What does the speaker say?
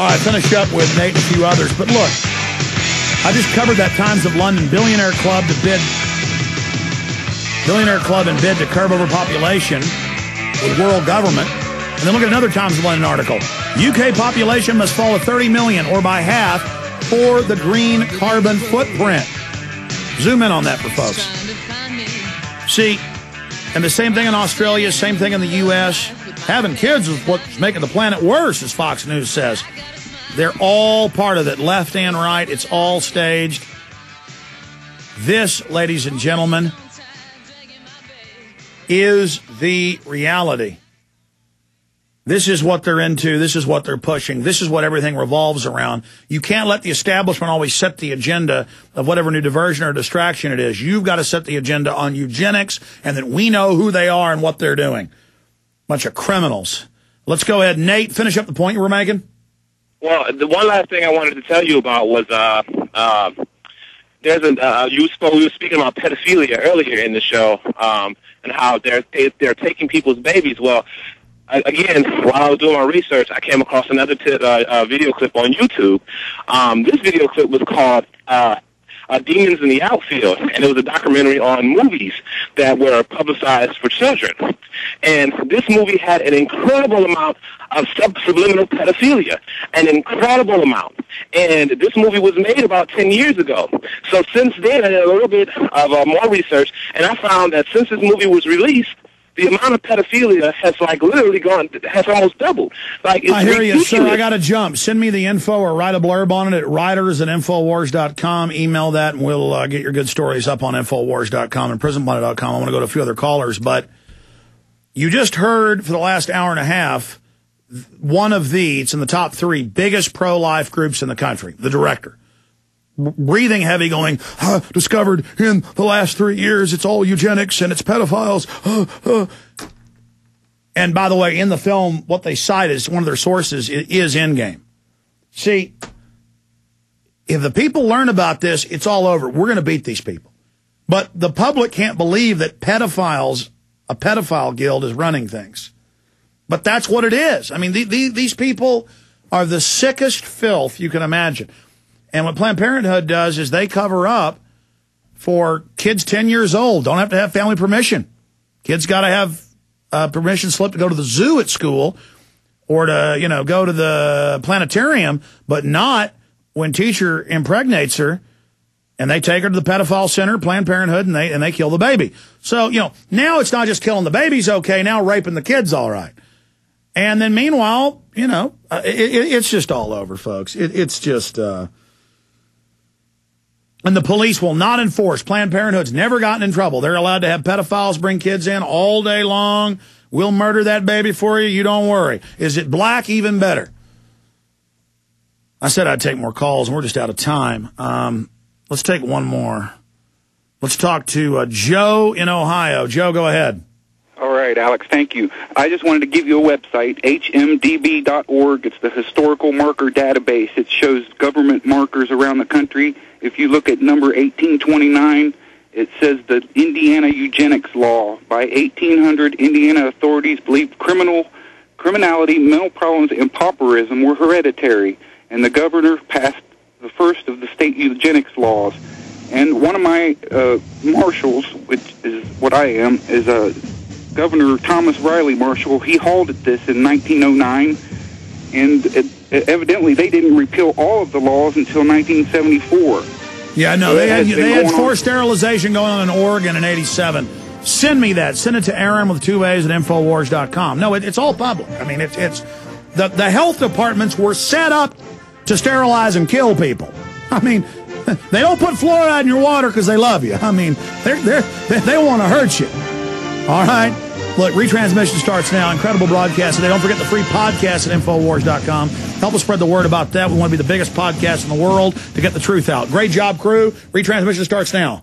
All right, finish up with Nate and a few others. But look, I just covered that Times of London billionaire club and bid to curb overpopulation with world government. And then look at another Times of London article. UK population must fall to 30 million or by half for the green carbon footprint. Zoom in on that for folks. See, and the same thing in Australia, same thing in the U.S. Having kids is what's making the planet worse, as Fox News says. They're all part of it, left and right. It's all staged. This, ladies and gentlemen, is the reality. This is what they're into. This is what they're pushing. This is what everything revolves around. You can't let the establishment always set the agenda of whatever new diversion or distraction it is. You've got to set the agenda on eugenics, and that we know who they are and what they're doing. Bunch of criminals. Let's go ahead. Nate, finish up the point you were making. Well, the one last thing I wanted to tell you about was we were speaking about pedophilia earlier in the show, and how they're taking people's babies. Well, again, while I was doing my research, I came across another video clip on YouTube. This video clip was called Demons in the Outfield, and it was a documentary on movies that were publicized for children. And this movie had an incredible amount of subliminal pedophilia, an incredible amount. And this movie was made about 10 years ago. So since then, I did a little bit of more research, and I found that since this movie was released, the amount of pedophilia has has almost doubled. Like, it's I hear you, ridiculous. sir. I got to jump. Send me the info or write a blurb on it at writers@infowars.com. Email that, and we'll get your good stories up on infowars.com and prisonplanet.com. I want to go to a few other callers, but you just heard for the last hour and a half one of it's in the top 3 biggest pro-life groups in the country, the director. Breathing heavy, going, discovered in the last 3 years, it's all eugenics and it's pedophiles. And by the way, in the film, what they cite as one of their sources is Endgame. See, if the people learn about this, it's all over. We're going to beat these people. But the public can't believe that a pedophile guild is running things. But that's what it is. I mean, these people are the sickest filth you can imagine. And what Planned Parenthood does is they cover up for kids 10 years old. Don't have to have family permission. Kids got to have a permission slip to go to the zoo at school or to, go to the planetarium, but not when teacher impregnates her and they take her to the pedophile center, Planned Parenthood, and they kill the baby. So, now it's not just killing the baby's okay. Now raping the kid's all right. And then meanwhile, it's just all over, folks. It's just... And the police will not enforce. Planned Parenthood's never gotten in trouble. They're allowed to have pedophiles bring kids in all day long. We'll murder that baby for you. You don't worry. Is it black? Even better. I said I'd take more calls, and we're just out of time. Let's take one more. Let's talk to Joe in Ohio. Joe, go ahead. All right, Alex, thank you. I just wanted to give you a website, hmdb.org. It's the historical marker database. It shows government markers around the country. If you look at number 1829, it says the Indiana eugenics law. By 1800, Indiana authorities believed criminality, mental problems, and pauperism were hereditary, and the governor passed the first of the state eugenics laws. And one of my marshals, which is what I am, is Governor Thomas Riley Marshall. He halted this in 1909, and evidently they didn't repeal all of the laws until 1974. Yeah, no, they had forced sterilization going on in Oregon in '87. Send me that. Send it to Aaron with 2 A's at Infowars.com. No, it's all public. I mean, it's the health departments were set up to sterilize and kill people. I mean, they don't put fluoride in your water because they love you. I mean, they want to hurt you. All right. Look, retransmission starts now. Incredible broadcast today. Don't forget the free podcast at Infowars.com. Help us spread the word about that. We want to be the biggest podcast in the world to get the truth out. Great job, crew. Retransmission starts now.